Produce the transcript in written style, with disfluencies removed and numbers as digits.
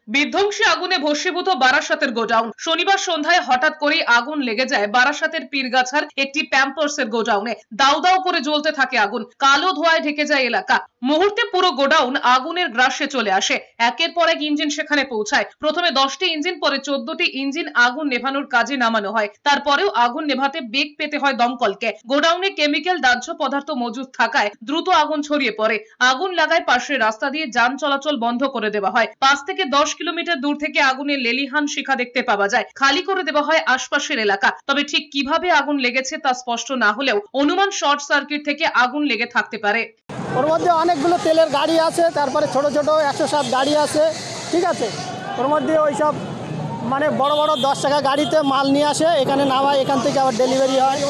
বিধ্বংসী আগুনে ভস্মীভূত বারাসাতের গোডাউন। শনিবার সন্ধ্যায় হঠাৎ করেই আগুন লেগে যায় বারাসাতের পীরগাছার একটি প্যাম্পার্সের গোডাউনে। দাউ দাউ করে জ্বলতে থাকে আগুন, কালো ধোঁয়ায় ঢেকে যায় এলাকা। মুহূর্তে পুরো গোডাউন আগুনের গ্রাসে চলে আসে। একের পর এক ইঞ্জিন সেখানে পৌঁছায়। প্রথমে 10টি ইঞ্জিন, পরে 14টি ইঞ্জিন আগুন নেভানোর কাজে নামানো হয়। তারপরেও আগুন নেভাতে বেগ পেতে হয় দমকলকে। গোডাউনে কেমিক্যাল দাহ্য পদার্থ মজুদ থাকায় দ্রুত আগুন ছড়িয়ে পড়ে। আগুন লাগায় পাশের রাস্তা দিয়ে যান চলাচল বন্ধ করে দেওয়া হয়। 5 থেকে 10 কিলোমিটার দূর থেকে আগুনের লেলিহান শিখা দেখতে পাওয়া যায়। খালি করে দেওয়া হয় আশপাশের এলাকা। তবে ঠিক কিভাবে আগুন লেগেছে তা স্পষ্ট না হলেও অনুমান শর্ট সার্কিট থেকে আগুন লেগে থাকতে পারে। ওর মধ্যে অনেকগুলো তেলের গাড়ি আছে, তারপরে ছোট ছোট 107 গাড়ি আছে, ঠিক আছে। ওর মধ্যে ওইসব মানে বড় বড় 10 টাকা গাড়িতে মাল নিয়ে আসে, এখানে নামায়, এখান থেকে আবার ডেলিভারি হয়।